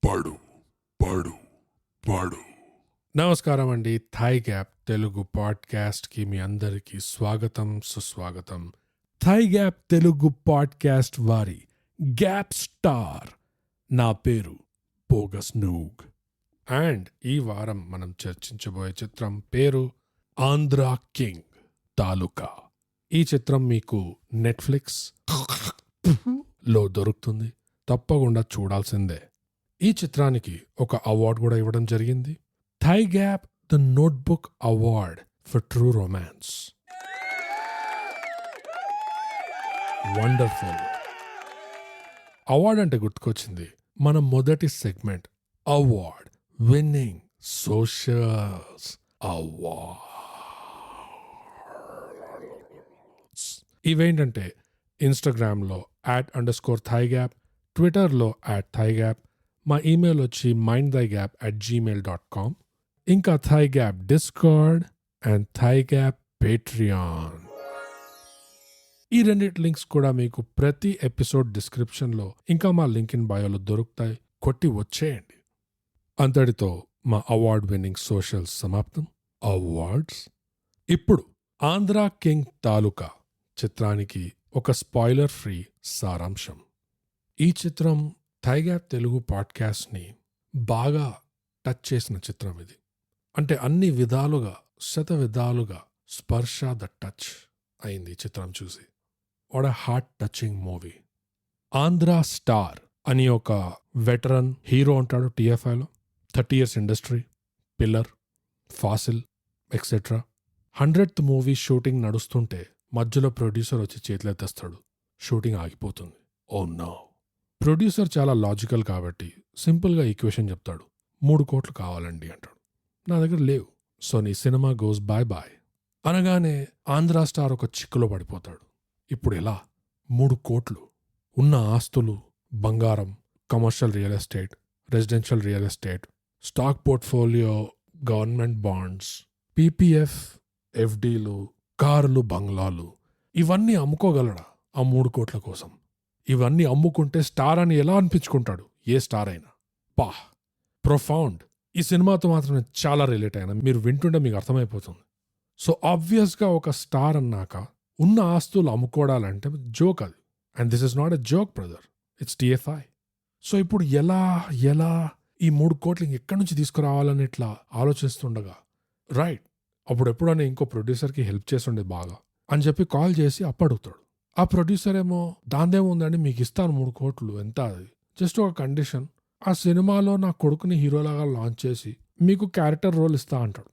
పడు పడు పడు. నమస్కారం అండి. థాయ్ గ్యాప్ తెలుగు పాడ్కాస్ట్కి మీ అందరికీ స్వాగతం, సుస్వాగతం. థాయ్ గ్యాప్ తెలుగు పాడ్కాస్ట్ వారి గ్యాప్ స్టార్. నా పేరు బోగస్ నూగ్. అండ్ ఈ వారం మనం చర్చించబోయే చిత్రం పేరు ఆంధ్రా కింగ్ తాలూకా. ఈ చిత్రం మీకు నెట్ఫ్లిక్స్ లో దొరుకుతుంది. తప్పకుండా చూడాల్సిందే. ఈ చిత్రానికి ఒక అవార్డు కూడా ఇవ్వడం జరిగింది. Thaigap the notebook award for true romance. Wonderful. Award అంటే గుర్తుకొచ్చింది మన మొదటి segment, award winning socials awards. ఇవేంటంటే ఇన్స్టాగ్రామ్లో @_థాయ్గ్యాప్, ట్విట్టర్లో @థాయ్గ్యాప్, మా ఈమెయిల్ వచ్చి mindthigap@gmail.com, ఇంకా థాయ్గ్యాప్ డిస్కార్డ్ అండ్ థాయ్గ్యాప్ పేట్రియాన్. ఈ రెండింటి లింక్స్ కూడా మీకు ప్రతి ఎపిసోడ్ డిస్క్రిప్షన్లో ఇంకా మా లింక్ ఇన్ బయోలో దొరుకుతాయి. కొట్టి వచ్చేయండి. అంతటితో మా అవార్డ్ విన్నింగ్ సోషల్స్ సమాప్తం. అవార్డ్స్. ఇప్పుడు ఆంధ్రా కింగ్ తాలూకా చిత్రానికి ఒక స్పాయిలర్ ఫ్రీ సారాంశం. ఈ చిత్రం థాయ్ గ్యాప్ తెలుగు పాడ్కాస్ట్ని బాగా టచ్ చేసిన చిత్రం ఇది. అంటే అన్ని విధాలుగా, శతవిధాలుగా స్పర్శ ద టచ్ అయింది ఈ చిత్రం చూసి. What a heart touching movie. Andhra star అని ఒక వెటరన్ హీరో ఉంటాడు TFIలో. 30 years industry, pillar, fossil etcetera. 100th movie shooting నడుస్తుంటే మధ్యలో ప్రొడ్యూసర్ వచ్చి చేతులెత్తేస్తాడు. షూటింగ్ ఆగిపోతుంది. Oh no. ప్రొడ్యూసర్ చాలా లాజికల్ కాబట్టి సింపుల్గా ఈక్వేషన్ చెప్తాడు. 3 కోట్లు కావాలండి అంటాడు. నా దగ్గర లేవు, సో నీ సినిమా గోస్ బాయ్ బాయ్ అనగానే ఆంధ్రా స్టార్ ఒక చిక్కులో పడిపోతాడు. ఇప్పుడు ఎలా? 3 కోట్లు, ఉన్న ఆస్తులు, బంగారం, commercial real estate, residential real estate, stock portfolio, government bonds, PPF, FDలు, కార్లు, బంగ్లాలు, ఇవన్నీ అమ్ముకోగలడా ఆ 3 కోట్ల కోసం? ఇవన్నీ అమ్ముకుంటే స్టార్ అని ఎలా అనిపించుకుంటాడు ఏ స్టార్ అయినా? పా, ప్రొఫౌండ్. ఈ సినిమాతో మాత్రం నేను చాలా రిలేట్ అయినా. మీరు వింటుంటే మీకు అర్థమైపోతుంది. సో ఆబ్వియస్గా ఒక స్టార్ అన్నాక ఉన్న ఆస్తులు అమ్ముకోవడాలంటే జోక్ అది. And this is not a joke brother, it's TFI. So ఇప్పుడు ఎలా ఈ 3 కోట్లు ఎక్కడి నుంచి తీసుకురావాలని ఇట్లా ఆలోచిస్తుండగా, రైట్, అప్పుడు ఎప్పుడైనా ఇంకో ప్రొడ్యూసర్కి హెల్ప్ చేస్తుండే బాగా అని చెప్పి కాల్ చేసి అప్పడుగుతాడు. ఆ ప్రొడ్యూసర్ ఏమో దాందేముందండి, మీకు ఇస్తాను 3 కోట్లు, ఎంత అది, జస్ట్ ఒక కండిషన్, ఆ సినిమాలో నా కొడుకుని హీరోలాగా లాంచ్ చేసి మీకు క్యారెక్టర్ రోల్ ఇస్తా అంటాడు.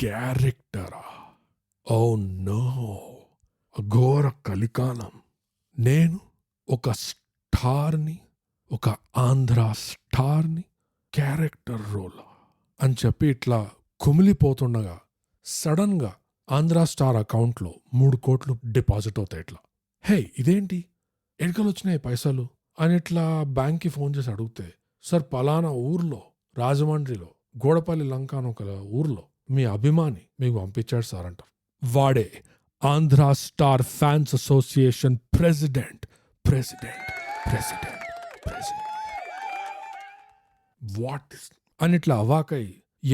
క్యారెక్టరా? ఓ నో, ఘోర కలికాలం. నేను ఒక స్టార్ని, ఒక ఆంధ్రా స్టార్ని, క్యారెక్టర్ రోల్ అని చెప్పి ఇట్లా కుమిలిపోతుండగా సడన్గా ఆంధ్రా స్టార్ అకౌంట్లో 3 కోట్లు డిపాజిట్ అవుతాయి. ఇట్లా, హే ఇదేంటి, ఎక్కడికి వచ్చినాయి పైసలు అని ఇట్లా బ్యాంక్కి ఫోన్ చేసి అడిగితే, సార్ పలానా ఊర్లో, రాజమండ్రిలో గోడపల్లి లంక అని ఒక ఊర్లో మీ అభిమాని మీకు పంపించాడు సార్ అంటారు. వాడే Andhra star fans association president. What అని ఇట్లా అవాకై,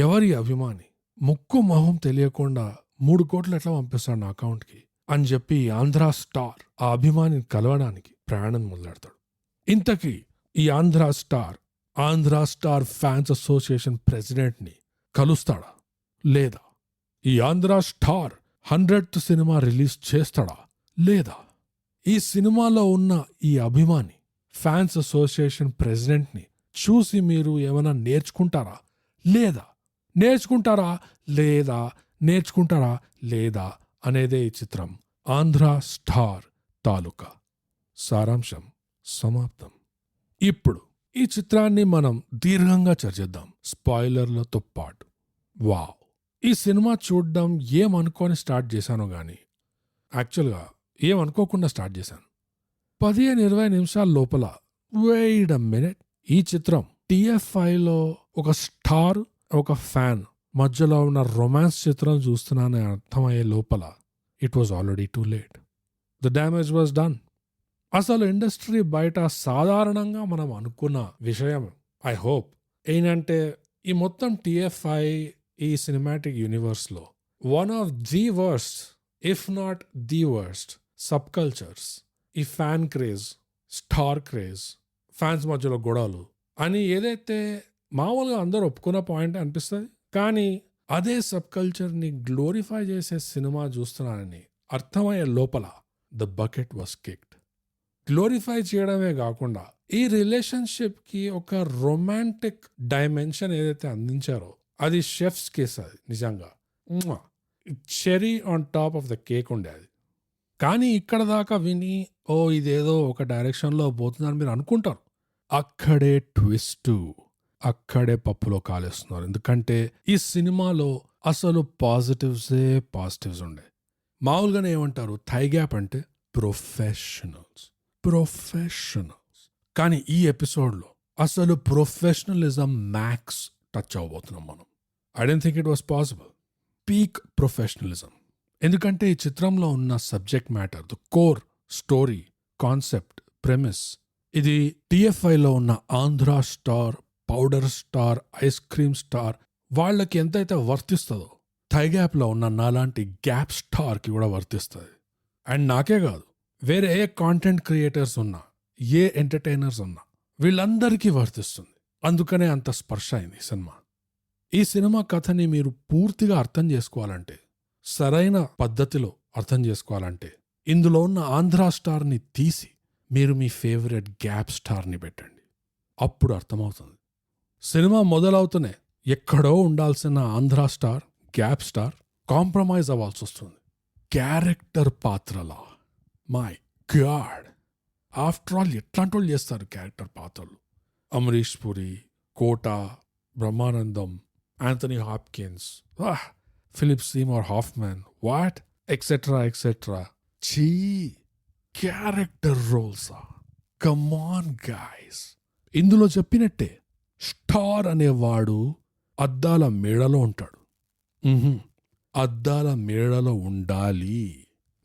ఎవరి అభిమాని, ముక్కు మొహం తెలియకుండా 3 కోట్లు ఎట్లా పంపిస్తాడు నా అకౌంట్కి అని చెప్పి ఆంధ్రా స్టార్ ఆ అభిమానిని కలవడానికి ప్రయాణం మొదలెడతాడు. ఇంతకీ ఈ ఆంధ్రా స్టార్ ఫ్యాన్స్ అసోసియేషన్ ప్రెసిడెంట్ని కలుస్తాడా లేదా? ఈ Andhra star 100th cinema release చేస్తాడా లేదా? ఈ సినిమాలో ఉన్న ఈ అభిమాని ఫ్యాన్స్ అసోసియేషన్ ప్రెసిడెంట్ని చూసి మీరు ఏమైనా నేర్చుకుంటారా లేదా అనేదే ఈ చిత్రం ఆంధ్రా స్టార్ తాలూకా. సారాంశం సమాప్తం. ఇప్పుడు ఈ చిత్రాన్ని మనం దీర్ఘంగా చర్చిద్దాం స్పాయిలర్లతో పాటు. వావ్, ఈ సినిమా చూడడం ఏమనుకొని స్టార్ట్ చేశానో గానీ యాక్చువల్గా ఏమనుకోకుండా స్టార్ట్ చేశాను. 15-20 నిమిషాల లోపల వెయిట్ ఎ మినిట్, ఈ చిత్రం TFIలో ఒక స్టార్, ఒక ఫ్యాన్ మధ్యలో ఉన్న రొమాన్స్ చిత్రం చూస్తున్నానని అర్థమయ్యే లోపల it was already too late. The damage was done. అసలు ఇండస్ట్రీ బయట సాధారణంగా మనం అనుకున్న విషయం ఐ హోప్ ఏంటంటే ఈ మొత్తం టిఎఫ్ఐ ఈ సినిమాటిక్ యూనివర్స్లో one of the worst if not the worst sub cultures ఈ fan craze, star craze, fans మధ్యలో గొడవలు అని ఏదైతే మామూలుగా అందరూ ఒప్పుకున్న పాయింట్ అనిపిస్తుంది. కానీ అదే సబ్ కల్చర్ని గ్లోరిఫై చేసే సినిమా చూస్తున్నానని అర్థమయ్యే లోపల the bucket was kicked. Glorify చేయడమే కాకుండా ఈ రిలేషన్షిప్కి ఒక రొమాంటిక్ డైమెన్షన్ ఏదైతే అందించారో అది షెఫ్స్ కేస్. అది నిజంగా cherry on top of the cake ఉండేది. కానీ ఇక్కడ దాకా విని ఇదేదో ఒక డైరెక్షన్లో పోతుందని మీరు అనుకుంటారు. అక్కడే ట్విస్ట్, అక్కడే పప్పులో కాలేస్తున్నారు. ఎందుకంటే ఈ సినిమాలో అసలు పాజిటివ్స్ ఉండే. మామూలుగానే ఏమంటారు, థై గ్యాప్ అంటే ప్రొఫెషనల్స్. కానీ ఈ ఎపిసోడ్లో అసలు ప్రొఫెషనలిజం మ్యాక్స్ టచ్ అవబోతున్నాం మనం. I don't think it was possible. Peak professionalism. ఎందుకంటే ఈ చిత్రంలో ఉన్న subject matter, the core story, concept, premise ఇది టిఎఫ్ఐలో ఉన్న Andhra star, powder star, ice cream star వాళ్ళకి ఎంతైతే వర్తిస్తుందో థై గ్యాప్లో ఉన్న నాలాంటి గ్యాప్ స్టార్కి కూడా వర్తిస్తుంది. అండ్ నాకే కాదు, వేరే ఏ కాంటెంట్ క్రియేటర్స్ ఉన్నా, ఏ ఎంటర్టైనర్స్ ఉన్నా వీళ్ళందరికీ వర్తిస్తుంది. అందుకనే అంత స్పర్శ అయింది ఈ సినిమా. ఈ సినిమా కథని మీరు పూర్తిగా అర్థం చేసుకోవాలంటే, సరైన పద్ధతిలో అర్థం చేసుకోవాలంటే ఇందులో ఉన్న ఆంధ్ర స్టార్ని తీసి మీరు మీ ఫేవరెట్ గ్యాప్ స్టార్ని పెట్టండి. అప్పుడు అర్థమవుతుంది. సినిమా మొదలవుతూనే ఎక్కడో ఉండాల్సిన Andhra star, gap star compromise అవ్వాల్సి వస్తుంది. క్యారెక్టర్ పాత్రలా. మై గాడ్, ఆఫ్టర్ ఆల్ ఎట్లాంటి వాళ్ళు చేస్తారు క్యారెక్టర్ పాత్రలు? Amrish Puri, Kota, Brahmanandam, Anthony Hopkins, Philip Seymour Hoffman, what etcetera. చీ, క్యారెక్టర్ రోల్సా? Come on guys. ఇందులో చెప్పినట్టే స్టార్ అనేవాడు అద్దాల మేడలో ఉంటాడు. అద్దాల మేడలో ఉండాలి.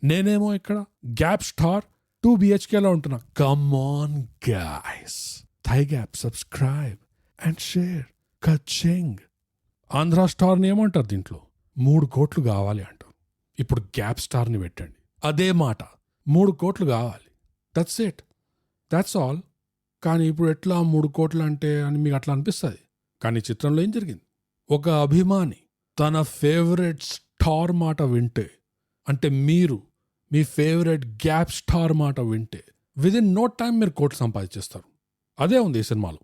నేనేమో ఇక్కడ గ్యాప్ స్టార్ 2 BHKలో ఉంటున్నా. Come on guys. Thigh gap, subscribe and share. కచింగ్. ఆంధ్ర స్టార్ని ఏమంటారు దీంట్లో? 3 కోట్లు కావాలి అంటారు. ఇప్పుడు గ్యాప్ స్టార్ని పెట్టండి, అదే మాట, 3 కోట్లు కావాలి. That's it, that's all. కానీ ఇప్పుడు ఎట్లా 3 కోట్లు అంటే అని మీకు అట్లా అనిపిస్తుంది. కానీ చిత్రంలో ఏం జరిగింది? ఒక అభిమాని తన ఫేవరెట్ స్టార్ మాట వింటే, అంటే మీరు మీ ఫేవరెట్ గ్యాప్ స్టార్ మాట వింటే విదిన్ నో టైం మీరు కోట్లు సంపాదించేస్తారు. అదే ఉంది ఈ సినిమాలో.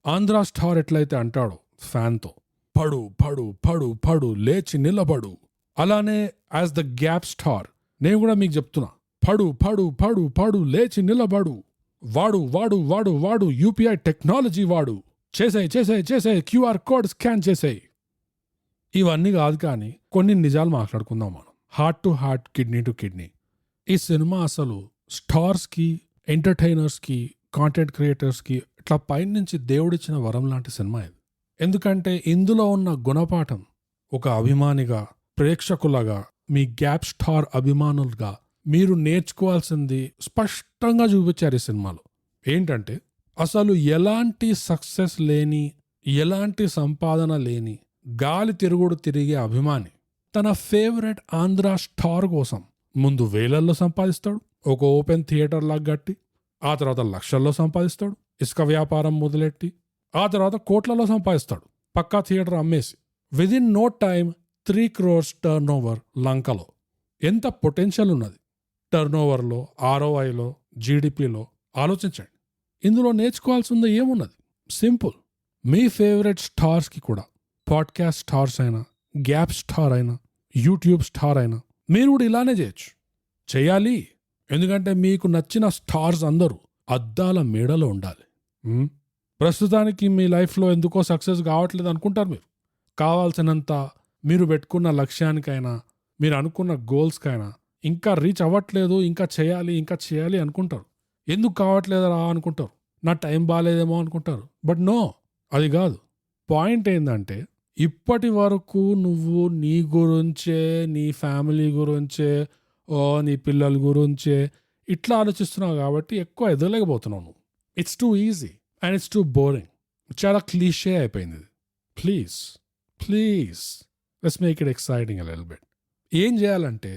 ఆంధ్ర స్టార్ ఎట్లయితే అంటాడో ఫ్యాన్తో, పడు పడు పడు పడు లేచి నిలబడు, అలానే యాజ్ ద గ్యాప్ స్టార్ నేను కూడా మీకు చెప్తున్నా, పడు పడు పడు పడు లేచి నిలబడు. వాడు వాడు వాడు వాడు యూపీఐ టెక్నాలజీ వాడు. చేసే QR కోడ్ స్కాన్ చేసేయి. ఇవన్నీ కాదు, కానీ కొన్ని నిజాలు మాట్లాడుకుందాం మనం. Heart to heart, kidney to kidney. ఈ సినిమా అసలు స్టార్స్కి, ఎంటర్టైనర్స్కి, కాంటెంట్ క్రియేటర్స్కి ఇట్లా పైనుంచి దేవుడిచ్చిన వరం లాంటి సినిమా ఇది. ఎందుకంటే ఇందులో ఉన్న గుణపాఠం ఒక అభిమానిగా, ప్రేక్షకులగా, మీ గ్యాప్ స్టార్ అభిమానులుగా మీరు నేర్చుకోవాల్సింది స్పష్టంగా చూపించారు ఈ సినిమాలో. ఏంటంటే అసలు ఎలాంటి సక్సెస్ లేని, ఎలాంటి సంపాదన లేని గాలి తిరుగుడు తిరిగే అభిమాని తన ఫేవరెట్ ఆంధ్ర స్టార్ కోసం ముందు వేలల్లో సంపాదిస్తాడు, ఒక ఓపెన్ థియేటర్ లాగా కట్టి, ఆ తర్వాత లక్షల్లో సంపాదిస్తాడు, ఇసుక వ్యాపారం మొదలెట్టి, ఆ తర్వాత కోట్లలో సంపాదిస్తాడు, పక్కా థియేటర్ అమ్మేసి. Within no time 3 crores turn over లంకలో. ఎంత పొటెన్షియల్ ఉన్నది టర్న్ ఓవర్లో, ROIలో, GDPలో ఆలోచించండి. ఇందులో నేర్చుకోవాల్సింది ఏమున్నది? సింపుల్. మీ ఫేవరెట్ స్టార్స్కి కూడా, పాడ్కాస్ట్ స్టార్స్ అయినా, గ్యాప్ స్టార్ అయినా, యూట్యూబ్ స్టార్ అయినా, మీరు కూడా ఇలానే చేయొచ్చు. చేయాలి. ఎందుకంటే మీకు నచ్చిన స్టార్స్ అందరూ అద్దాల మేడలో ఉండాలి. ప్రస్తుతానికి మీ లైఫ్లో ఎందుకో సక్సెస్ కావట్లేదు అనుకుంటారు మీరు. కావాల్సినంత మీరు పెట్టుకున్న లక్ష్యానికైనా, మీరు అనుకున్న గోల్స్కైనా ఇంకా రీచ్ అవ్వట్లేదు, ఇంకా చేయాలి అనుకుంటారు. ఎందుకు కావట్లేదురా అనుకుంటారు. నా టైం బాగాలేదేమో అనుకుంటారు. బట్ నో, అది కాదు. పాయింట్ ఏంటంటే ఇప్పటి వరకు నువ్వు నీ గురించే, నీ ఫ్యామిలీ గురించే, నీ పిల్లల గురించే ఇట్లా ఆలోచిస్తున్నావు కాబట్టి ఎక్కువ ఎదగలేకపోతున్నావు నువ్వు. It's two easy and it's two boring. చాలా క్లీషే అయిపోయింది ఇది. Please let's make it exciting a little bit. ఏం చేయాలంటే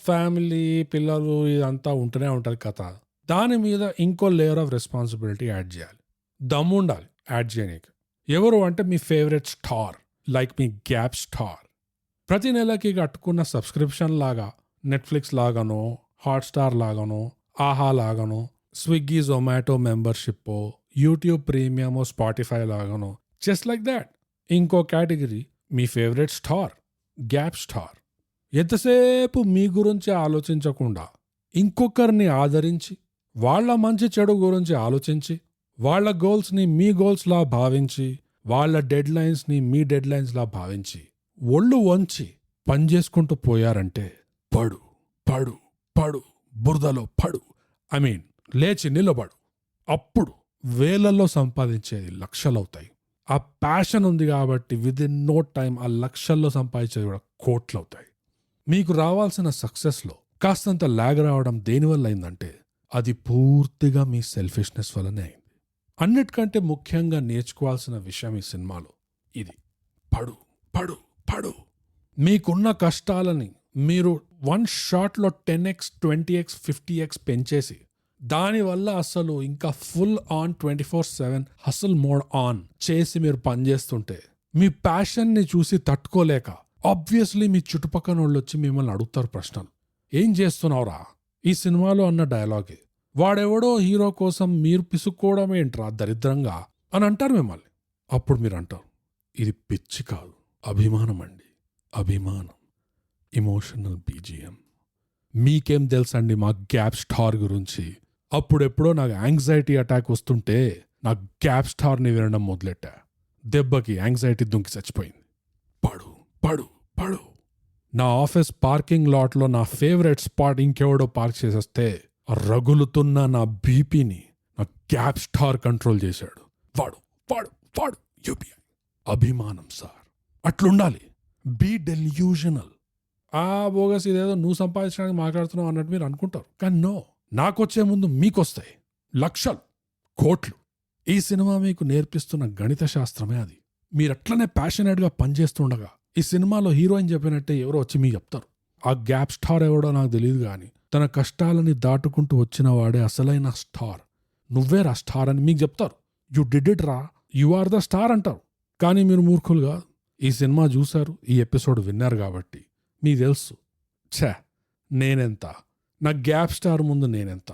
ఫ్యామిలీ పిల్లలు ఇదంతా ఉంటూనే ఉంటుంది కథ. దాని మీద ఇంకో లేయర్ ఆఫ్ రెస్పాన్సిబిలిటీ యాడ్ చేయాలి. దమ్ము ఉండాలి యాడ్ చేయడానికి. ఎవరు అంటే మీ ఫేవరెట్ స్టార్, లైక్ మీ గ్యాప్ స్టార్. ప్రతి నెలకి కట్టుకున్న సబ్స్క్రిప్షన్ లాగా, నెట్ఫ్లిక్స్ లాగానో, హాట్స్టార్ లాగానో, ఆహా లాగానో, స్విగ్గీ జొమాటో మెంబర్షిప్, యూట్యూబ్ ప్రీమియమో, స్పాటిఫై లాగానో, జస్ట్ లైక్ దాట్. ఇంకో కేటగిరీ మీ ఫేవరెట్ స్టార్, గ్యాప్ స్టార్. ఎంతసేపు మీ గురించి ఆలోచించకుండా ఇంకొకరిని ఆదరించి, వాళ్ళ మంచి చెడు గురించి ఆలోచించి, వాళ్ళ గోల్స్ని మీ గోల్స్లా భావించి, వాళ్ళ డెడ్ లైన్స్ని మీ డెడ్ లైన్స్లా భావించి, ఒళ్ళు వంచి పనిచేసుకుంటూ పోయారంటే పడు పడు పడు బురదలో పడు, లేచి నిలబడు. అప్పుడు వేలల్లో సంపాదించేది లక్షలవుతాయి. ఆ ప్యాషన్ ఉంది కాబట్టి విద్ ఇన్ నో టైం ఆ లక్షల్లో సంపాదించేది కూడా కోట్లు అవుతాయి. మీకు రావాల్సిన సక్సెస్లో కాస్తంత లాగ్ రావడం దేనివల్ల అయిందంటే అది పూర్తిగా మీ సెల్ఫిష్నెస్ వల్లనే అయింది. అన్నిటికంటే ముఖ్యంగా నేర్చుకోవాల్సిన విషయం ఈ సినిమాలో ఇది. పడు పడు పడు. మీకున్న కష్టాలని మీరు 1 షాట్లో 10x 20x 50x పెంచేసి, దానివల్ల అసలు ఇంకా full on 24/7 hassle mode on చేసి మీరు పనిచేస్తుంటే మీ ప్యాషన్ని చూసి తట్టుకోలేక ఆబ్వియస్లీ మీ చుట్టుపక్కల వాళ్ళు వచ్చి మిమ్మల్ని అడుగుతారు ప్రశ్నలు. ఏం చేస్తున్నావురా? ఈ సినిమాలో అన్న డైలాగే, వాడెవడో హీరో కోసం మీరు పిసుక్కోవడం ఏంట్రా దరిద్రంగా అని అంటారు మిమ్మల్ని. అప్పుడు మీరు అంటారు, ఇది పిచ్చి కాదు, అభిమానం అండి, అభిమానం. Emotional BGM. మీకేం తెలుసండి మా గ్యాప్ స్టార్ గురించి? అప్పుడెప్పుడో నాకు యాంగ్జైటీ అటాక్ వస్తుంటే నా గ్యాప్ స్టార్ని వినడం మొదలెట్టా. దెబ్బకి యాంగ్జైటీ దుంకి చచ్చిపోయింది. పడు పడు పడు. నా ఆఫీస్ పార్కింగ్ లాట్లో నా ఫేవరెట్ స్పాట్ ఇంకెవడో పార్క్ చేసేస్తే రగులుతున్న నా బీపీని నా గ్యాప్ స్టార్ కంట్రోల్ చేశాడు. వాడు వాడు వాడు యూపీఐ. అభిమానం సార్, అట్లుండాలి. Be delusional. బోగస్ ఇదేదో నువ్వు సంపాదించడానికి మాట్లాడుతున్నావు అన్నట్టు మీరు అనుకుంటారు. కానీ నో, నాకొచ్చే ముందు మీకొస్తాయి లక్షలు, కోట్లు. ఈ సినిమా మీకు నేర్పిస్తున్న గణిత శాస్త్రమే అది. మీరట్లనే ప్యాషనేట్గా పనిచేస్తుండగా ఈ సినిమాలో హీరోయిన్ చెప్పినట్టే ఎవరో వచ్చి మీకు చెప్తారు, ఆ గ్యాప్ స్టార్ ఎవడో నాకు తెలియదు కానీ తన కష్టాలని దాటుకుంటూ వచ్చిన వాడే అసలైన స్టార్, నువ్వేరా స్టార్ అని మీకు చెప్తారు. యు డిడ్ ఇట్ రా, యు ఆర్ ద స్టార్ అంటారు. కానీ మీరు మూర్ఖులు కాదు. ఈ సినిమా చూశారు, ఈ ఎపిసోడ్ విన్నారు కాబట్టి మీకు తెలుసు, నేనెంత, నా గ్యాప్ స్టార్ ముందు నేనెంత.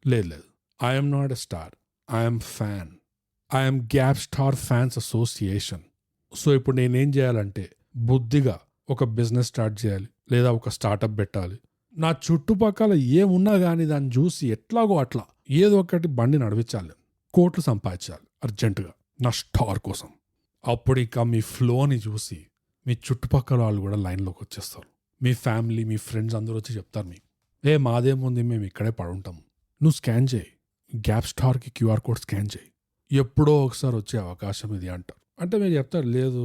లేదు, I'm not a star, I'm fan. I'm gap star fans association. So ఇప్పుడు నేనేం చేయాలంటే బుద్ధిగా ఒక బిజినెస్ స్టార్ట్ చేయాలి, లేదా ఒక స్టార్టప్ పెట్టాలి. నా చుట్టుపక్కల ఏమున్నా కానీ దాన్ని చూసి ఎట్లాగో అట్లా ఏదో ఒకటి బండి నడిపించాలి, కోట్లు సంపాదించాలి అర్జెంటుగా నా స్టార్ కోసం. అప్పుడు ఇక మీ ఫ్లోని చూసి మీ చుట్టుపక్కల వాళ్ళు కూడా లైన్లోకి వచ్చేస్తారు. మీ ఫ్యామిలీ, మీ ఫ్రెండ్స్ అందరూ వచ్చి చెప్తారు మీకు, మాదేముంది, మేము ఇక్కడే పడుంటాము, నువ్వు స్కాన్ చేయి, గ్యాప్ స్టార్కి QR కోడ్ స్కాన్ చేయి, ఎప్పుడో ఒకసారి వచ్చే అవకాశం ఇది అంటారు. అంటే మీరు చెప్తారు, లేదు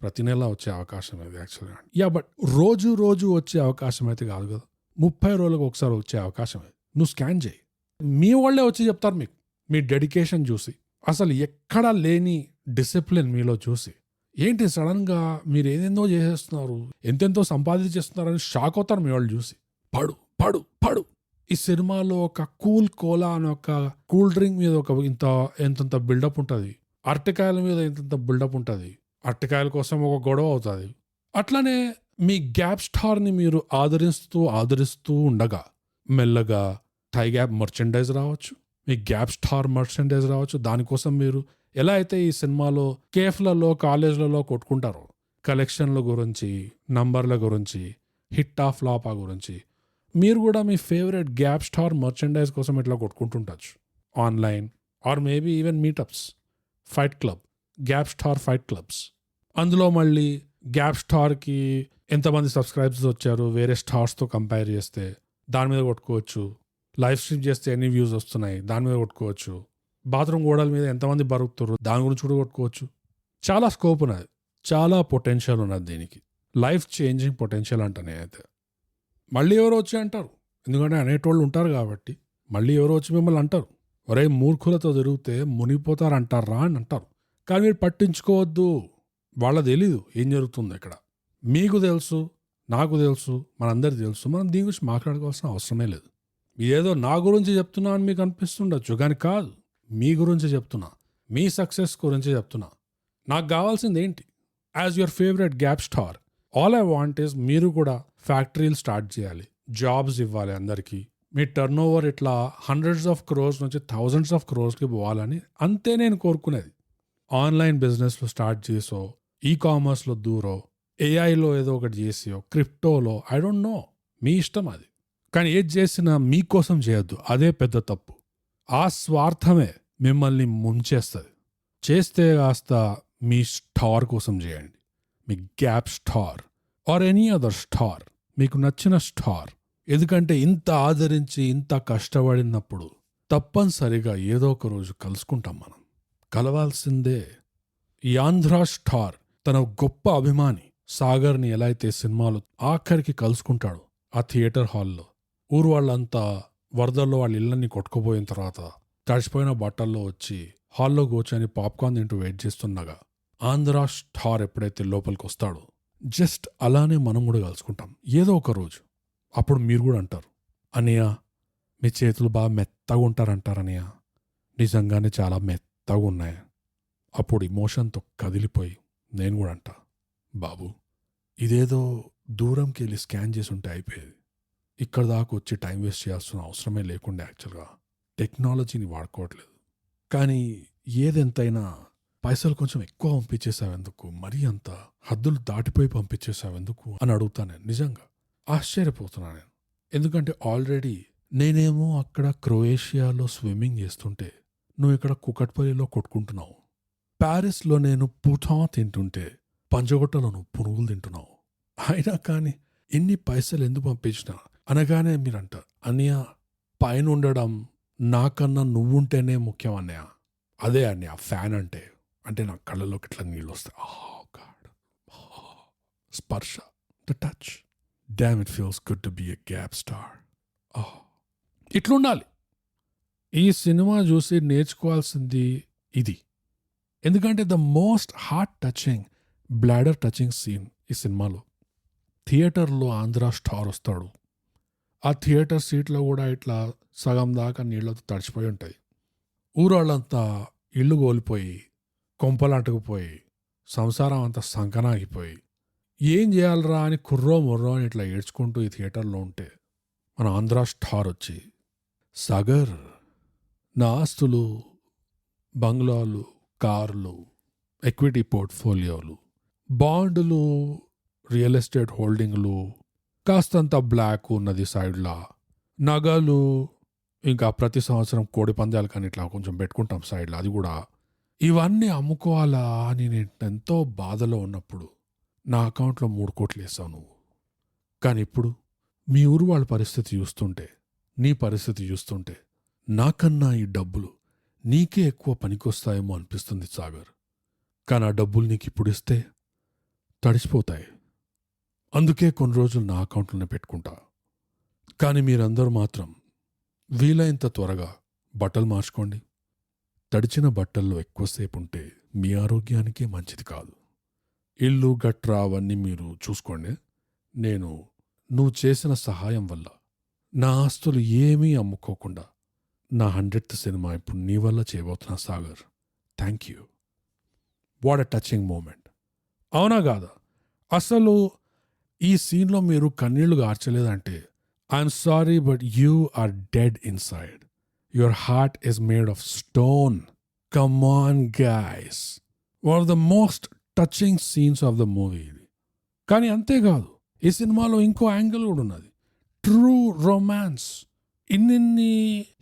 ప్రతి నెల వచ్చే అవకాశం ఇది యాక్చువల్గా. బట్ రోజు వచ్చే అవకాశం అయితే కాదు కదా, 30 రోజులకు ఒకసారి వచ్చే అవకాశం ఇది. నువ్వు స్కాన్ చేయి. మీ వాళ్ళే వచ్చి చెప్తారు మీకు, మీ డెడికేషన్ చూసి, అసలు ఎక్కడా లేని డిసిప్లిన్ మీలో చూసి, ఏంటి సడన్గా మీరు ఏదేందో చేసేస్తున్నారు, ఎంతెంతో సంపాదించేస్తున్నారని షాక్ అవుతారు మీ వాళ్ళు చూసి. పడు పడు పడు. ఈ సినిమాలో ఒక కూల్ కోలా అని ఒక కూల్ డ్రింక్ మీద ఒక ఎంతంత బిల్డప్ ఉంటుంది, అరటికాయల మీద ఎంతంత బిల్డప్ ఉంటుంది, అరటికాయల కోసం ఒక గొడవ అవుతుంది. అట్లనే మీ గ్యాప్ స్టార్ని మీరు ఆదరిస్తూ ఉండగా మెల్లగా థై గ్యాప్ మర్చెండైజ్ రావచ్చు, మీ గ్యాప్ స్టార్ మర్చెండైజ్ రావచ్చు. దానికోసం మీరు ఎలా అయితే ఈ సినిమాలో కేఫ్లలో, కాలేజ్లలో కొట్టుకుంటారో కలెక్షన్ల గురించి, నంబర్ల గురించి, హిట్ ఆఫ్ ఫ్లాప్ గురించి, మీరు కూడా మీ ఫేవరెట్ గ్యాప్ స్టార్ మర్చెండైజ్ కోసం ఇట్లా కొట్టుకుంటుండొచ్చు online, or maybe even meetups, fight club, gap star fight clubs. అందులో మళ్ళీ గ్యాప్ స్టార్కి ఎంతమంది సబ్స్క్రైబర్స్ వచ్చారు వేరే స్టార్స్తో కంపేర్ చేస్తే దాని మీద కొట్టుకోవచ్చు. లైవ్ స్ట్రీమ్ చేస్తే ఎన్ని వ్యూస్ వస్తున్నాయి దాని మీద కొట్టుకోవచ్చు. బాత్రూమ్ గోడల మీద ఎంతమంది బరుకుతారు దాని గురించి కూడా కొట్టుకోవచ్చు. చాలా స్కోప్ ఉన్నది, చాలా పొటెన్షియల్ ఉన్నది దీనికి. లైఫ్ చేంజింగ్ పొటెన్షియల్ అంటనే అయితే. మళ్ళీ ఎవరు వచ్చి అంటారు, ఎందుకంటే అనేటోళ్ళు ఉంటారు కాబట్టి. మళ్ళీ ఎవరో వచ్చి మిమ్మల్ని అంటారు, ఒరే మూర్ఖులతో తిరిగితే మునిగిపోతారంటారా అని అంటారు. కానీ మీరు పట్టించుకోవద్దు. వాళ్ళకి తెలీదు ఏం జరుగుతుందో ఇక్కడ. మీకు తెలుసు, నాకు తెలుసు, మనందరికీ తెలుసు. మనం దీని గురించి మాట్లాడుకోవాల్సిన అవసరమే లేదు. ఏదో నా గురించి చెప్తున్నా అని మీకు అనిపిస్తుండొచ్చు, కానీ కాదు. మీ గురించి చెప్తున్నా, మీ సక్సెస్ గురించి చెప్తున్నా. నాకు కావాల్సింది ఏంటి? As your favourite gap star, all I want is మీరు కూడా ఫ్యాక్టరీలు స్టార్ట్ చేయాలి, జాబ్స్ ఇవ్వాలి అందరికీ. మీ టర్న్ ఓవర్ ఇట్లా హండ్రెడ్స్ ఆఫ్ క్రోర్స్ నుంచి థౌజండ్స్ ఆఫ్ క్రోర్స్కి పోవాలని అంతే నేను కోరుకునేది. ఆన్లైన్ బిజినెస్లో స్టార్ట్ చేసో, ఈ కామర్స్లో దూరో, ఏఐలో ఏదో ఒకటి చేసియో, క్రిప్టోలో, ఐ డోంట్ నో, మీ ఇష్టం అది. కానీ ఏది చేసినా మీకోసం చేయొద్దు, అదే పెద్ద తప్పు. ఆ స్వార్థమే మిమ్మల్ని ముంచేస్తుంది. చేస్తే కాస్త మీ స్టార్ కోసం చేయండి, మీ gap star or any other star, మీకు నచ్చిన స్టార్. ఎందుకంటే ఇంత ఆదరించి ఇంత కష్టపడినప్పుడు తప్పనిసరిగా ఏదో ఒక రోజు కలుసుకుంటాం. మనం కలవాల్సిందే. ఈ ఆంధ్ర స్టార్ తన గొప్ప అభిమాని సాగర్ని ఎలా అయితే సినిమాలో ఆఖరికి కలుసుకుంటాడు ఆ థియేటర్ హాల్లో. ఊరు వాళ్ళంతా వరదల్లో వాళ్ళ ఇళ్ళని కొట్టుకుపోయిన తర్వాత తడిసిపోయిన బట్టల్లో వచ్చి హాల్లో కూర్చొని పాప్కార్న్ తింటూ వెయిట్ చేస్తుండగా ఆంధ్ర స్టార్ ఎప్పుడైతే లోపలికి వస్తాడో, జస్ట్ అలానే మనం కూడా కలుసుకుంటాం ఏదో ఒక రోజు. అప్పుడు మీరు కూడా అంటారు, అన్నయ్య మీ చేతులు బాగా మెత్తగా ఉంటారంటారన్నయ్య, నిజంగానే చాలా మెత్తగా ఉన్నాయి. అప్పుడు ఇమోషన్తో కదిలిపోయి నేను కూడా అంటా, బాబు ఇదేదో దూరంకి వెళ్ళి స్కాన్ చేసి ఉంటే అయిపోయేది. ఇక్కడ దాకా వచ్చి టైం వేస్ట్ చేయాల్సిన అవసరమే లేకుండా యాక్చువల్గా టెక్నాలజీని వాడుకోవట్లేదు. కానీ ఏదెంతైనా పైసలు కొంచెం ఎక్కువ పంపించేసావెందుకు, మరీ అంత హద్దులు దాటిపోయి పంపించేసావెందుకు అని అడుగుతా నేను. నిజంగా ఆశ్చర్యపోతున్నా నేను. ఎందుకంటే ఆల్రెడీ నేనేమో అక్కడ క్రొయేషియాలో స్విమ్మింగ్ చేస్తుంటే నువ్వు ఇక్కడ కుకట్పల్లిలో కొట్టుకుంటున్నావు. ప్యారిస్లో నేను పూటా తింటుంటే పంజగొట్టలో నువ్వు పునుగులు తింటున్నావు. అయినా కానీ ఇన్ని పైసలు ఎందుకు పంపించినా అనగానే మీరంటారు, అన్నయ్య పైన ఉండడం నాకన్నా నువ్వుంటేనే ముఖ్యం అన్నయ్య. అదే అన్నయ్య ఫ్యాన్ అంటే. అంటే నా కళ్ళలోకి ఇట్లా నీళ్ళు వస్తాయి. గాడ్, స్పర్శ, the touch. Damn it feels good to be a gap star. ఇట్లుండాలి. ఈ సినిమా చూసి నేర్చుకోవాల్సింది ఇది. ఎందుకంటే the most heart touching, bladder touching scene ఈ సినిమాలో. థియేటర్లో ఆంధ్ర స్టార్ వస్తాడు. ఆ థియేటర్ సీట్లో కూడా ఇట్లా సగం దాకా నీళ్ళతో తడిచిపోయి ఉంటాయి. ఊరోళ్ళంతా ఇల్లు కోల్పోయి, కొంపలంటుకుపోయి, సంసారం అంతా సంకనాగిపోయి, ఏం చేయాలరా అని కుర్రో మొర్రో అని ఇట్లా ఏడ్చుకుంటూ ఈ థియేటర్లో ఉంటే మన ఆంధ్ర స్టార్ వచ్చి, సాగర్ నా ఆస్తులు, బంగ్లాలు, కార్లు, ఎక్విటీ పోర్ట్ఫోలియోలు, బాండ్లు, రియల్ ఎస్టేట్ హోల్డింగ్లు, కాస్తంత బ్లాక్ ఉన్నది సైడ్లా, నగలు, ఇంకా ప్రతి సంవత్సరం కోడి పందాలు కానీ ఇట్లా కొంచెం పెట్టుకుంటాం సైడ్లో, అది కూడా, ఇవన్నీ అమ్ముకోవాలా అని నేను ఎంతో బాధలో ఉన్నప్పుడు నా అకౌంట్లో 3 కోట్లు వేసావు నువ్వు. కానీ ఇప్పుడు మీ ఊరు వాళ్ళ పరిస్థితి చూస్తుంటే, నీ పరిస్థితి చూస్తుంటే నాకన్నా ఈ డబ్బులు నీకే ఎక్కువ పనికొస్తాయేమో అనిపిస్తుంది సాగర్. కానీ ఆ డబ్బులు నీకు ఇప్పుడు ఇస్తే తడిసిపోతాయి. అందుకే కొన్ని రోజులు నా అకౌంట్లోనే పెట్టుకుంటా. కానీ మీరందరూ మాత్రం వీలైనంత త్వరగా బట్టలు మార్చుకోండి. తడిచిన బట్టల్లో ఎక్కువసేపు ఉంటే మీ ఆరోగ్యానికే మంచిది కాదు. ఇల్లు గట్రా అవన్నీ మీరు చూసుకోండి. నువ్వు చేసిన సహాయం వల్ల నా ఆస్తులు ఏమీ అమ్ముకోకుండా నా 100th సినిమా ఇప్పుడు నీ వల్ల చేయబోతున్నా Sagar. Thank you. What a touching moment. అవునా కాదా? అసలు ఈ సీన్లో మీరు కన్నీళ్లు గార్చలేదంటే I'm sorry, but you are dead inside. Your heart is made of stone. Come on guys. One of the most touching scenes of the movie ఇది. కానీ అంతేకాదు, ఈ సినిమాలో ఇంకో యాంగిల్ కూడా ఉన్నది. True romance. ఇన్ని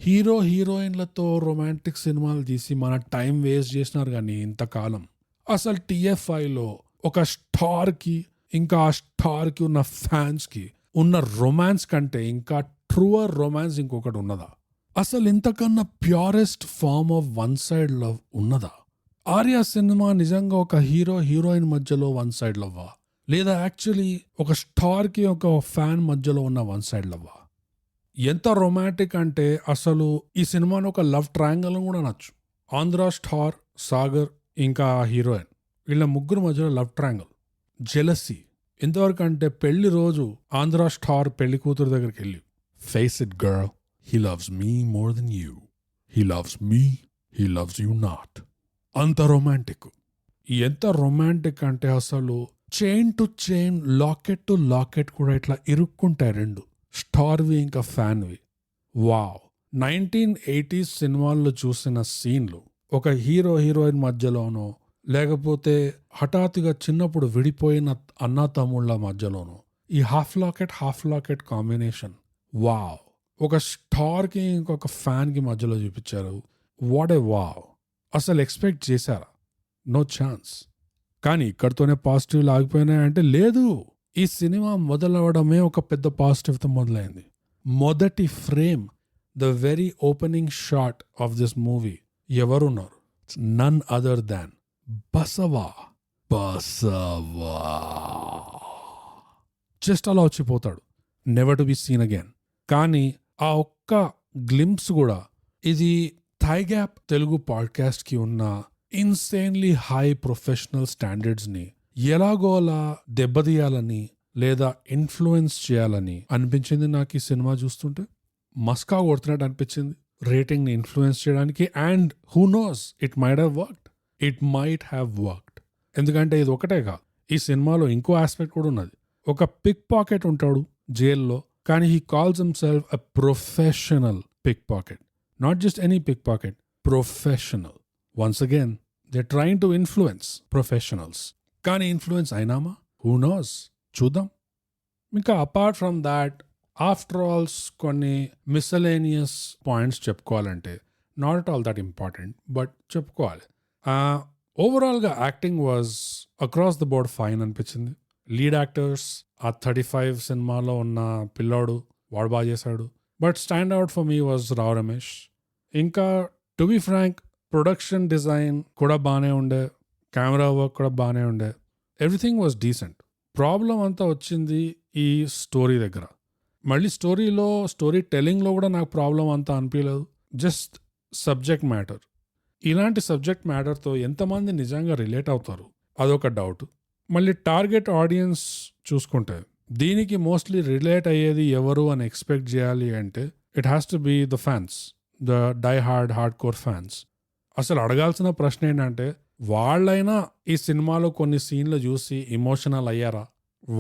హీరోయిన్లతో రొమాంటిక్ సినిమాలు తీసి మన టైం వేస్ట్ చేసినారు. కానీ ఇంతకాలం అసలు TFIలో ఒక స్టార్కి ఇంకా ఆ స్టార్కి ఉన్న ఫ్యాన్స్కి ఉన్న రొమాన్స్ కంటే ఇంకా ట్రూవర్ రొమాన్స్ ఇంకొకటి ఉన్నదా? అసలు ఇంతకన్నా purest form of one side love ఉన్నదా? ఆర్య సినిమా నిజంగా ఒక హీరోయిన్ మధ్యలో వన్ సైడ్ లవ్వా, లేదా యాక్చువల్లీ ఒక స్టార్కి ఒక ఫ్యాన్ మధ్యలో ఉన్న వన్ సైడ్ లవ్వా? ఎంత రొమాంటిక్ అంటే అసలు ఈ సినిమాను ఒక లవ్ ట్రయాంగిల్ కూడా అనొచ్చు. ఆంధ్ర స్టార్ సాగర్ ఇంకా హీరోయిన్ వీళ్ళ ముగ్గురు మధ్యలో లవ్ ట్రయాంగిల్, జెలసీ. ఎంతవరకు అంటే పెళ్లి రోజు ఆంధ్ర స్టార్ పెళ్లి కూతురు దగ్గరికి వెళ్ళి, face it girl, he loves me more than you, he loves me, he loves you not. అంత రొమాంటిక్. ఎంత రొమాంటిక్ అంటే అసలు chain to chain, locket to locket కూడా ఇట్లా ఇరుక్కుంటాయి రెండు, స్టార్వి ఇంకా ఫ్యాన్వి. వావ్. 1980s సినిమాల్లో చూసిన సీన్లు ఒక హీరో హీరోయిన్ మధ్యలోనో లేకపోతే హఠాత్తుగా చిన్నప్పుడు విడిపోయిన అన్నా తమ్ముళ్ళ మధ్యలోనో ఈ హాఫ్ లాకెట్ కాంబినేషన్. వావ్. ఒక స్టార్కి ఇంకొక ఫ్యాన్కి మధ్యలో చూపించారు. What a wow. అసలు ఎక్స్పెక్ట్ చేశారా? No chance. కానీ ఇక్కడితోనే పాజిటివ్ ఆగిపోయినాయంటే లేదు. ఈ సినిమా మొదలవడమే ఒక పెద్ద పాజిటివ్తో మొదలైంది. మొదటి frame, the very opening shot of this movie ఎవరున్నారు? None other than Basava. Just అలా వచ్చిపోతాడు, never to be seen again. కానీ ఆ ఒక్క గ్లింప్స్ కూడా ఇది థై గ్యాప్ తెలుగు పాడ్కాస్ట్కి ఉన్న ఇన్సేన్లీ హై ప్రొఫెషనల్ స్టాండర్డ్స్ని ఎలాగోలా దెబ్బతీయాలని లేదా ఇన్ఫ్లుయెన్స్ చేయాలని అనిపించింది నాకు ఈ సినిమా చూస్తుంటే. మస్కా కొడుతున్నట్టు అనిపించింది రేటింగ్ని ఇన్ఫ్లుయెన్స్ చేయడానికి. And who knows, it might have worked. ఎందుకంటే ఇది ఒకటే కాదు, ఈ సినిమాలో ఇంకో ఆస్పెక్ట్ కూడా ఉన్నది. ఒక పిక్ పాకెట్ ఉంటాడు జైల్లో, కానీ he calls himself a professional pickpocket. Not just any pickpocket, professional. Once again they trying to influence professionals. కానీ ఇన్ఫ్లుయెన్స్ అయినామా? హూ నోస్, చూద్దాం. ఇంకా apart from that, after all కొన్ని మిస్సలేనియస్ పాయింట్స్ చెప్పుకోవాలంటే not at all that important, but చెప్పుకోవాలి. ఓవరాల్గా acting was across the board fine అనిపించింది. Lead actors, ఆ 35 సినిమాలో ఉన్న పిల్లోడు వాడు బాగా చేశాడు. But stand out for me was Rao Ramesh. ఇంకా to be frank, production design కూడా బాగానే ఉండే, కెమెరా వర్క్ కూడా బాగానే ఉండే, ఎవ్రీథింగ్ వాజ్ డీసెంట్. ప్రాబ్లం అంతా వచ్చింది ఈ స్టోరీ దగ్గర. మళ్ళీ స్టోరీ టెల్లింగ్లో కూడా నాకు ప్రాబ్లం అంతా అనిపించలేదు. Just subject matter. ఇలాంటి సబ్జెక్ట్ మ్యాటర్తో ఎంతమంది నిజంగా రిలేట్ అవుతారు అదొక డౌట్. మళ్ళీ టార్గెట్ ఆడియన్స్ చూసుకుంటే దీనికి మోస్ట్లీ రిలేట్ అయ్యేది ఎవరు అని ఎక్స్పెక్ట్ చేయాలి అంటే it has to be the fans, the die hard core fans. అసలు అడగాల్సిన ప్రశ్న ఏంటంటే, వాళ్ళైనా ఈ సినిమాలో కొన్ని సీన్లు చూసి ఇమోషనల్ అయ్యారా?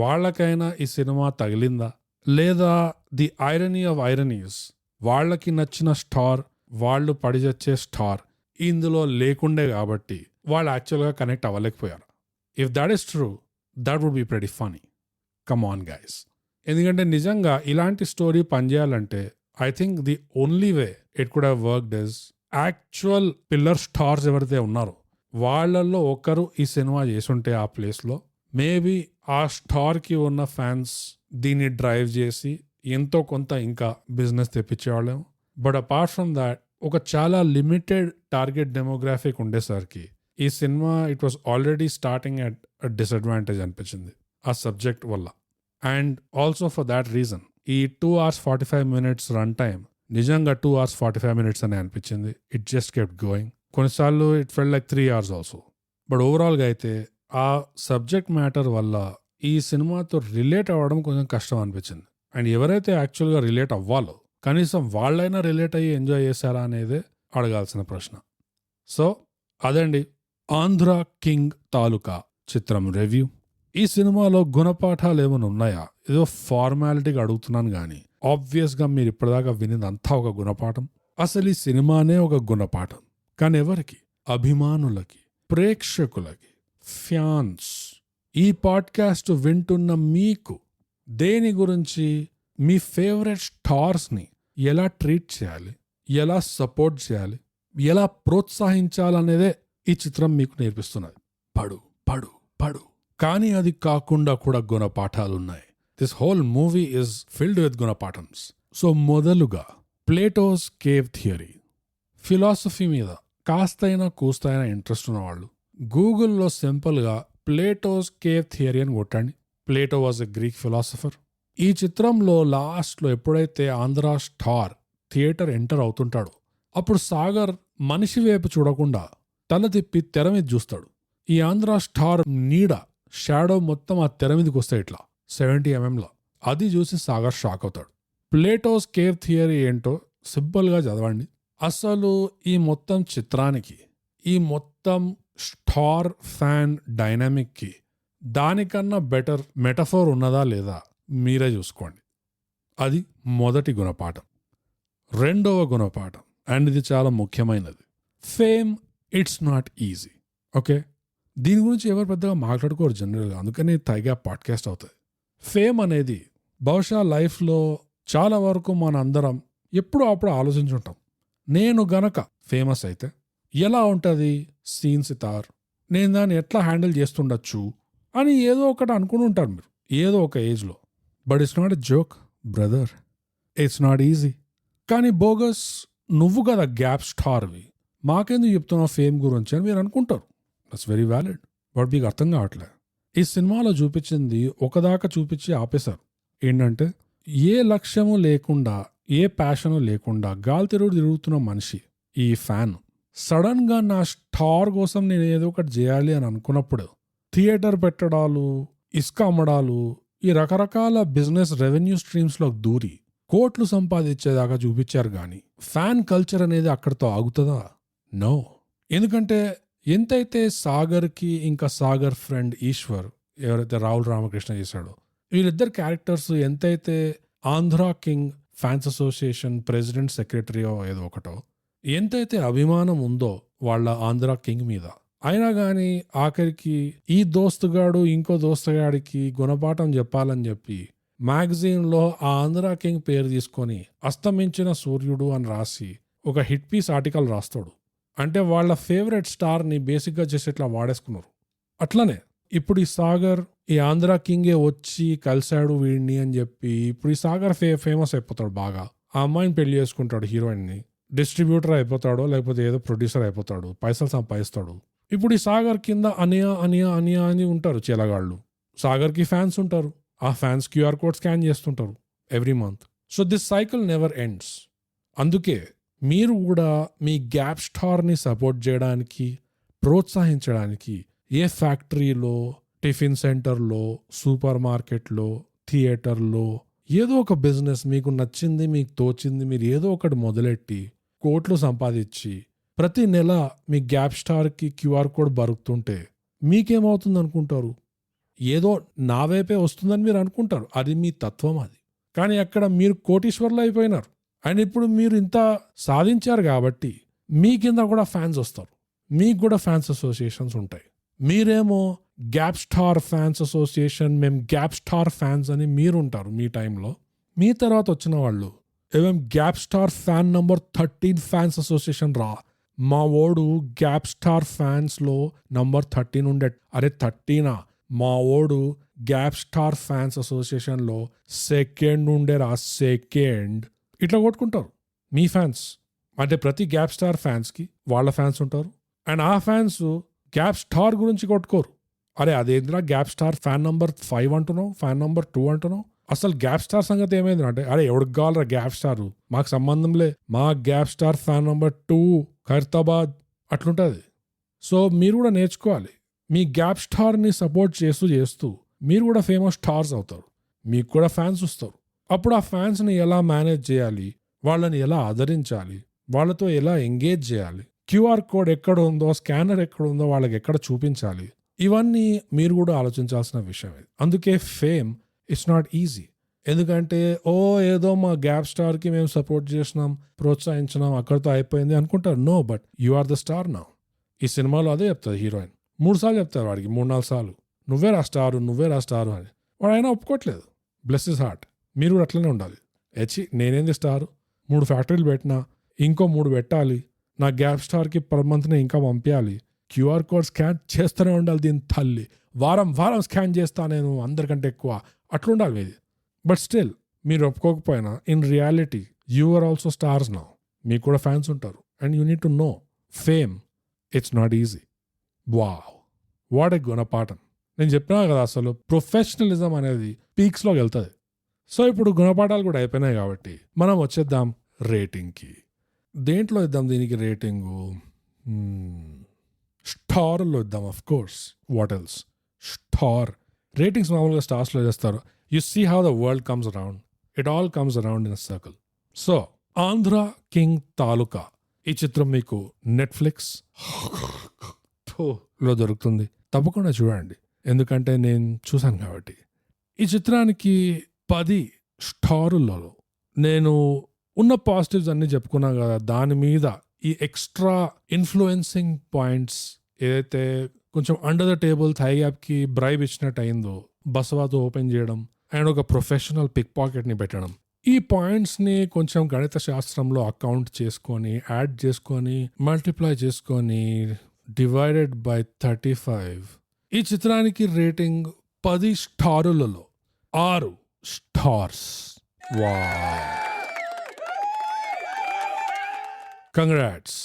వాళ్ళకైనా ఈ సినిమా తగిలిందా? లేదా ది ఐరనీ ఆఫ్ ఐరనీస్, వాళ్ళకి నచ్చిన స్టార్, వాళ్ళు పడిచచ్చే స్టార్ ఇందులో లేకుండే కాబట్టి వాళ్ళు యాక్చువల్గా కనెక్ట్ అవ్వలేకపోయారు. If that is true, that would be pretty funny. Come on guys. ఎందుకంటే నిజంగా ఇలాంటి స్టోరీ పనిచేయాలంటే I think the only way it could have worked is actual pillar stars ఎవరైతే ఉన్నారో వాళ్ళల్లో ఒకరు ఈ సినిమా చేసుంటే ఆ ప్లేస్లో మేబీ ఆ స్టార్కి ఉన్న ఫ్యాన్స్ దీన్ని డ్రైవ్ చేసి ఎంతో కొంత ఇంకా బిజినెస్ తెప్పించేవాళ్ళేమో. బట్ అపార్ట్ ఫ్రమ్ దాట్, ఒక చాలా లిమిటెడ్ టార్గెట్ డెమోగ్రాఫిక్ ఉండేసరికి ఈ cinema it was already starting at disadvantage అనిపించింది ఆ సబ్జెక్ట్ వల్ల. And also for that reason ఈ 2 hours 45 minutes రన్ టైమ్ నిజంగా 2 hours 45 minutes అనే అనిపించింది. It just kept going. కొన్నిసార్లు it felt like 3 hours also. But ఓవరాల్గా అయితే ఆ సబ్జెక్ట్ మ్యాటర్ వల్ల ఈ సినిమాతో రిలేట్ అవ్వడం కొంచెం కష్టం అనిపించింది. అండ్ ఎవరైతే యాక్చువల్గా రిలేట్ అవ్వాలో కనీసం వాళ్ళైనా రిలేట్ అయ్యి ఎంజాయ్ చేశారా అనేదే అడగాల్సిన ప్రశ్న. సో అదండి ఆంధ్ర కింగ్ తాలూకా చిత్రం రివ్యూ. ఈ సినిమాలో గుణపాఠాలు ఏమైనా ఉన్నాయా? ఏదో ఫార్మాలిటీగా అడుగుతున్నాను కానీ ఆబ్వియస్గా మీరు ఇప్పటిదాకా వినిదంతా ఒక గుణపాఠం. అసలు ఈ సినిమానే ఒక గుణపాఠం. కానీ ఎవరికి? అభిమానులకి, ప్రేక్షకులకి, ఫ్యాన్స్. ఈ పాడ్కాస్ట్ వింటున్న మీకు దేని గురించి, మీ ఫేవరెట్ స్టార్స్ని ఎలా ట్రీట్ చేయాలి, ఎలా సపోర్ట్ చేయాలి, ఎలా ప్రోత్సహించాలనేదే ఈ చిత్రం మీకు నేర్పిస్తున్నది. పడు పడు పడు. కానీ అది కాకుండా కూడా గుణపాఠాలున్నాయి. This whole movie is filled with గుణపాఠమ్స్. సో మొదలుగా ప్లేటోస్ కేవ్ థియరీ. ఫిలాసఫీ మీద కాస్తైనా కూస్తైనా ఇంట్రెస్ట్ ఉన్నవాళ్ళు గూగుల్లో సింపుల్గా ప్లేటోస్ కేవ్ థియరీ అని కొట్టండి. Plato was a Greek philosopher. ఈ చిత్రంలో లాస్ట్లో ఎప్పుడైతే ఆంధ్ర స్టార్ థియేటర్ ఎంటర్ అవుతుంటాడో అప్పుడు సాగర్ మనిషి వైపు చూడకుండా తల తిప్పి తెర మీద చూస్తాడు. ఈ ఆంధ్ర స్టార్ నీడ షాడో మొత్తం ఆ తెర మీదకి వస్తాయి ఇట్లా 70 mm. అది చూసి సాగర్ షాక్ అవుతాడు. ప్లేటోస్ కేవ్ థియరీ ఏంటో సింపుల్గా చదవండి. అసలు ఈ మొత్తం చిత్రానికి, ఈ మొత్తం స్టార్ ఫ్యాన్ డైనామిక్కి దానికన్నా బెటర్ మెటఫోర్ ఉన్నదా లేదా మీరే చూసుకోండి. అది మొదటి గుణపాఠం. రెండవ గుణపాఠం, అండ్ ఇది చాలా ముఖ్యమైనది, fame it's not easy. Okay, దీని గురించి ఎవరు పెద్దగా మాట్లాడుకోరు జనరల్గా, అందుకని థైగా పాడ్కాస్ట్ అవుతుంది. ఫేమ్ అనేది బహుశా లైఫ్లో చాలా వరకు మన అందరం ఎప్పుడో అప్పుడు ఆలోచించుంటాం. నేను గనక ఫేమస్ అయితే ఎలా ఉంటుంది సీన్ సితార్, నేను దాన్ని ఎట్లా హ్యాండిల్ చేస్తుండొచ్చు అని ఏదో ఒకటి అనుకుని ఉంటారు మీరు ఏదో ఒక ఏజ్లో. But it's not a joke brother, it's not easy. కానీ బోగస్ నువ్వు కదా గ్యాప్ స్టార్వి, మాకెందుకు చెప్తున్నావు ఫేమ్ గురించి అని మీరు అనుకుంటారు. That's very valid. బట్ మీకు అర్థం కావట్లేదు. ఈ సినిమాలో చూపించింది ఒకదాకా చూపించి ఆపేశారు. ఏంటంటే ఏ లక్ష్యము లేకుండా, ఏ ప్యాషను లేకుండా గాలి తిరుగుతున్న మనిషి ఈ ఫ్యాన్ సడన్ గా నా స్టార్ కోసం నేను ఏదో ఒకటి చేయాలి అని అనుకున్నప్పుడు థియేటర్ పెట్టడాలు, ఇసుక అమ్మడాలు, ఈ రకరకాల బిజినెస్ రెవెన్యూ స్ట్రీమ్స్లో దూరి కోట్లు సంపాదించేదాకా చూపించారు. కానీ ఫ్యాన్ కల్చర్ అనేది అక్కడితో ఆగుతుందా? నో. ఎందుకంటే ఎంతైతే సాగర్కి ఇంకా సాగర్ ఫ్రెండ్ ఈశ్వర్ ఎవరైతే రాహుల్ రామకృష్ణ చేశాడో, వీళ్ళిద్దరు క్యారెక్టర్స్ ఎంతైతే Andhra king fans association president సెక్రటరీయో ఏదో ఒకటో ఎంతైతే అభిమానం ఉందో వాళ్ళ ఆంధ్ర కింగ్ మీద, అయినా కానీ ఆఖరికి ఈ దోస్తుగాడు ఇంకో దోస్తుగాడికి గుణపాఠం చెప్పాలని చెప్పి మ్యాగజైన్లో ఆ ఆంధ్ర కింగ్ పేరు తీసుకొని అస్తమించిన సూర్యుడు అని రాసి ఒక హిట్ పీస్ ఆర్టికల్ రాస్తాడు. అంటే వాళ్ళ ఫేవరెట్ స్టార్ని బేసిక్గా చేసి ఇట్లా వాడేసుకున్నారు. అట్లనే ఇప్పుడు ఈ సాగర్ ఈ ఆంధ్ర కింగే వచ్చి కలిశాడు వీడిని అని చెప్పి ఇప్పుడు ఈ సాగర్ ఫేమస్ అయిపోతాడు బాగా. ఆ అమ్మాయిని పెళ్లి చేసుకుంటాడు, హీరోయిన్ని, డిస్ట్రిబ్యూటర్ అయిపోతాడో లేకపోతే ఏదో ప్రొడ్యూసర్ అయిపోతాడు, పైసలు సంపాదిస్తాడు. ఇప్పుడు ఈ సాగర్ కింద అనియా అనియా అనియా అని ఉంటారు చెలగాళ్ళు. సాగర్కి ఫ్యాన్స్ ఉంటారు, ఆ ఫ్యాన్స్ QR కోడ్ స్కాన్ చేస్తుంటారు every month. So this cycle never ends. అందుకే మీరు కూడా మీ గ్యాప్ స్టార్ని సపోర్ట్ చేయడానికి, ప్రోత్సహించడానికి ఏ ఫ్యాక్టరీలో, టిఫిన్ సెంటర్లో, సూపర్ మార్కెట్లో, థియేటర్లో ఏదో ఒక బిజినెస్ మీకు నచ్చింది, మీకు తోచింది మీరు ఏదో ఒకటి మొదలెట్టి కోట్లు సంపాదించి ప్రతి నెల మీ గ్యాప్ స్టార్కి QR కోడ్ బరుకుతుంటే మీకేమవుతుంది అనుకుంటారు? ఏదో నా వైపే వస్తుందని మీరు అనుకుంటారు. అది మీ తత్వం అది. కానీ అక్కడ మీరు కోటీశ్వర్లు అయిపోయినారు. అండ్ ఇప్పుడు మీరు ఇంత సాధించారు కాబట్టి మీ కింద కూడా ఫ్యాన్స్ వస్తారు, మీకు కూడా ఫ్యాన్స్ అసోసియేషన్స్ ఉంటాయి. మీరేమో గ్యాప్ స్టార్ ఫ్యాన్స్ అసోసియేషన్, మేము గ్యాప్ స్టార్ ఫ్యాన్స్ అని మీరు ఉంటారు మీ టైంలో. మీ తర్వాత వచ్చిన వాళ్ళు ఏమేం gap star fan number 13 fans association రా, మా ఓడు గ్యాప్ స్టార్ ఫ్యాన్స్లో నంబర్ 13 ఉండే. అరే 13ఆ? మా ఓడు గ్యాప్ స్టార్ ఫ్యాన్స్ అసోసియేషన్లో సెకండ్ ఉండేరా, సెకండ్. ఇట్లా కొట్టుకుంటారు మీ ఫ్యాన్స్. అంటే ప్రతి గ్యాప్ స్టార్ ఫ్యాన్స్కి వాళ్ళ ఫ్యాన్స్ ఉంటారు. అండ్ ఆ ఫ్యాన్స్ గ్యాప్ స్టార్ గురించి కొట్టుకోరు. అరే అదేంద్రా గ్యాప్ స్టార్ ఫ్యాన్ నంబర్ 5 అంటున్నావు, ఫ్యాన్ నంబర్ 2 అంటున్నావు, అసలు గ్యాప్ స్టార్ సంగతి ఏమైంది అంటే, అరే ఎవరికి కావాలరా గ్యాప్ స్టార్, మాకు సంబంధంలే, మా gap star fan number 2 Khairatabad. అట్లుంటుంది. సో మీరు కూడా నేర్చుకోవాలి. మీ గ్యాప్ స్టార్ని సపోర్ట్ చేస్తూ మీరు కూడా ఫేమస్ స్టార్స్ అవుతారు, మీకు కూడా ఫ్యాన్స్ వస్తారు. అప్పుడు ఆ ఫ్యాన్స్ని ఎలా మేనేజ్ చేయాలి, వాళ్ళని ఎలా ఆదరించాలి, వాళ్ళతో ఎలా ఎంగేజ్ చేయాలి, QR కోడ్ ఎక్కడ ఉందో, స్కానర్ ఎక్కడ ఉందో వాళ్ళకి ఎక్కడ చూపించాలి, ఇవన్నీ మీరు కూడా ఆలోచించాల్సిన విషయం. అందుకే ఫేమ్ ఇట్స్ నాట్ ఈజీ. ఎందుకంటే ఏదో మా గ్యాప్ స్టార్కి మేము సపోర్ట్ చేసినాం, ప్రోత్సహించినాం, అక్కడితో అయిపోయింది అనుకుంటారు. No, but you are the star now. ఈ సినిమాలో అదే చెప్తుంది హీరోయిన్. 3 సార్లు చెప్తారు వాడికి, 3-4 సార్లు, నువ్వే రా స్టారు, నువ్వే రా స్టారు అని. వాడు అయినా ఒప్పుకోవట్లేదు. Bless his heart. మీరు కూడా అట్లనే ఉండాలి. నేనేంది స్టారు, 3 ఫ్యాక్టరీలు పెట్టినా, ఇంకో 3 పెట్టాలి, నా గ్యాప్ స్టార్కి పర్ మంత్ని ఇంకా పంపించాలి, QR కోడ్ స్కాన్ చేస్తూనే ఉండాలి, దీని తల్లి వారం స్కాన్ చేస్తా నేను అందరికంటే ఎక్కువ, అట్లుండాలి మీది. బట్ స్టిల్ మీరు ఒప్పుకోకపోయినా in reality you are also stars now. మీకు కూడా ఫ్యాన్స్ ఉంటారు. And you need to know fame it's not easy. Wow, what a గుణపాఠం. నేను చెప్పినా కదా, అసలు ప్రొఫెషనలిజం అనేది పీక్స్లోకి వెళ్తుంది. సో ఇప్పుడు గుణపాఠాలు కూడా అయిపోయినాయి కాబట్టి మనం వచ్చేద్దాం రేటింగ్కి. దేంట్లో ఇద్దాం దీనికి రేటింగు? స్టార్లో ఇద్దాం. Of course, what else? Star. Ratings మామూలుగా స్టార్స్లో చేస్తారు. You see how the world comes around. It all comes around in a circle. So Andhra king తాలూకా ఈ చిత్రం మీకు నెట్ఫ్లిక్స్ లో దొరుకుతుంది. తప్పకుండా చూడండి, ఎందుకంటే నేను చూశాను కాబట్టి. ఈ చిత్రానికి 10 స్టారులలో నేను ఉన్న పాజిటివ్స్ అన్ని చెప్పుకున్నా కదా, దాని మీద ఈ ఎక్స్ట్రా ఇన్ఫ్లుయెన్సింగ్ పాయింట్స్ ఏదైతే కొంచెం అండర్ ద టేబుల్ థై గ్యాప్కి బ్రైబ్ ఇచ్చినట్టు అయిందో, బసవాతో ఓపెన్ చేయడం అండ్ ఒక ప్రొఫెషనల్ పిక్ పాకెట్ని పెట్టడం, ఈ పాయింట్స్ని కొంచెం గణిత శాస్త్రంలో అకౌంట్ చేసుకొని యాడ్ చేసుకొని మల్టిప్లై చేసుకొని డివైడెడ్ బై 35 ఈ చిత్రానికి రేటింగ్ 10 స్టారులలో 6 స్టార్స్. వా, కంగ్రాట్స్.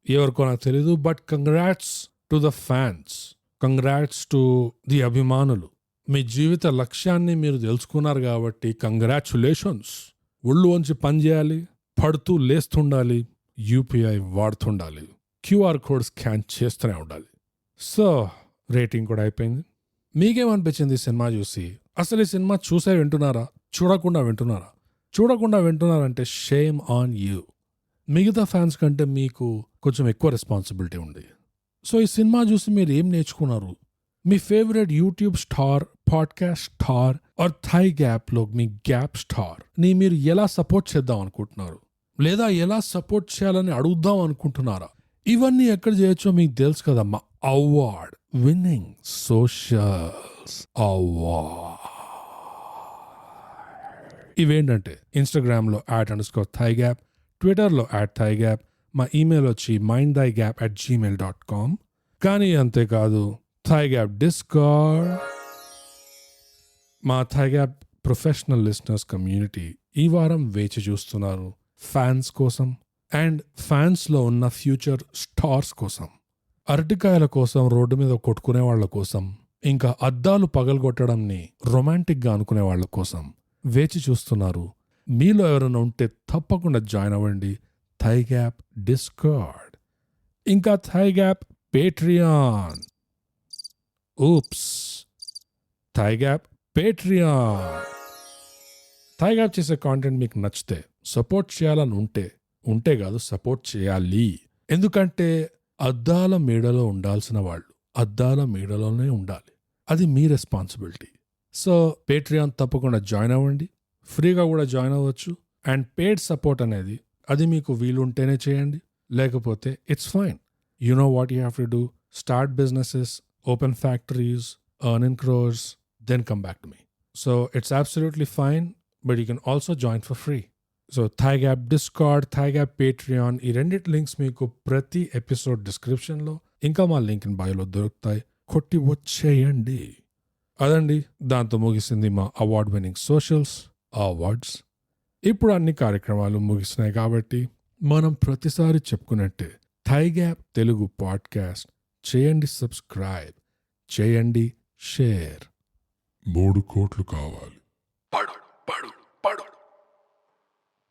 ఎవరికో నాకు తెలీదు, but congrats to the fans, congrats to the అభిమానులు. మీ జీవిత లక్ష్యాన్ని మీరు తెలుసుకున్నారు కాబట్టి కంగ్రాచులేషన్స్. ఒళ్ళు వంచి పని చేయాలి, పడుతూ లేస్తుండాలి, యూపీఐ వాడుతుండాలి, క్యూఆర్ కోడ్ స్కాన్ చేస్తూనే ఉండాలి. సో రేటింగ్ కూడా అయిపోయింది. మీకేమనిపించింది ఈ సినిమా చూసి? అసలు ఈ సినిమా చూసే వింటున్నారా, చూడకుండా వింటున్నారా? చూడకుండా వింటున్నారంటే షేమ్ ఆన్ యూ. మిగతా ఫ్యాన్స్ కంటే మీకు కొంచెం ఎక్కువ రెస్పాన్సిబిలిటీ ఉంది. సో ఈ సినిమా చూసి మీరు ఏం నేర్చుకున్నారు? మీ favourite YouTube star, podcast star or thigh గ్యాప్లో మీ గ్యాప్ స్టార్ ని మీరు ఎలా సపోర్ట్ చేద్దాం అనుకుంటున్నారు, లేదా ఎలా సపోర్ట్ చేయాలని అడుగుదాం అనుకుంటున్నారా? ఇవన్నీ ఎక్కడ చేయొచ్చో మీకు తెలుసు కదమ్మా. Award winning socials award. ఇవేంటంటే ఇన్స్టాగ్రామ్లో @_thigap, ట్విట్టర్లో @thigap, మా ఈమెయిల్ వచ్చి mindthigap@gmail.com. కానీ అంతేకాదు, థైగ్యాప్ డిస్కార్డ్, మా థైగ్యాప్ ప్రొఫెషనల్ లిస్నర్స్ కమ్యూనిటీ ఈ వారం వేచి చూస్తున్నారు ఫ్యాన్స్ కోసం అండ్ ఫ్యాన్స్లో ఉన్న ఫ్యూచర్ స్టార్స్ కోసం, అరటికాయల కోసం రోడ్డు మీద కొట్టుకునే వాళ్ళ కోసం, ఇంకా అద్దాలు పగలగొట్టడంని రొమాంటిక్గా అనుకునే వాళ్ళ కోసం వేచి చూస్తున్నారు. మీలో ఎవరైనా ఉంటే తప్పకుండా జాయిన్ అవ్వండి థైగ్యాప్ డిస్కార్డ్. ఇంకా Thaigap Patreon. Oops, Thaigap Patreon. Thaigap చేసే కాంటెంట్ మీకు నచ్చితే, సపోర్ట్ చేయాలని ఉంటే కాదు, సపోర్ట్ చేయాలి. ఎందుకంటే అద్దాల మేడలో ఉండాల్సిన వాళ్ళు అద్దాల మేడలోనే ఉండాలి. అది మీ రెస్పాన్సిబిలిటీ. సో పేట్రియాన్ తప్పకుండా జాయిన్ అవ్వండి. ఫ్రీగా కూడా జాయిన్ అవ్వచ్చు. అండ్ పెయిడ్ సపోర్ట్ అనేది అది మీకు వీలుంటేనే చేయండి, లేకపోతే it's fine. You know what you have to do. Start businesses, open factories, earn in crores, then come back to me. So it's absolutely fine, but you can also join for free. So Thaigap discord, Thaigap Patreon, ఈ రెండిటి links మీకు ప్రతి episode డిస్క్రిప్షన్లో ఇంకా మా link in బయోలో దొరుకుతాయి. కొట్టి వచ్చేయండి. అదండి, దాంతో ముగిసింది మా అవార్డ్ విన్నింగ్ సోషల్స్ అవార్డ్స్. ఇప్పుడు అన్ని కార్యక్రమాలు ముగిసినాయి కాబట్టి మనం ప్రతిసారి చెప్పుకున్నట్టే థైగ్యాప్ తెలుగు పాడ్కాస్ట్ చేయండి, సబ్స్క్రైబ్ చేయండి, షేర్. 3 కోట్లు కావాలి.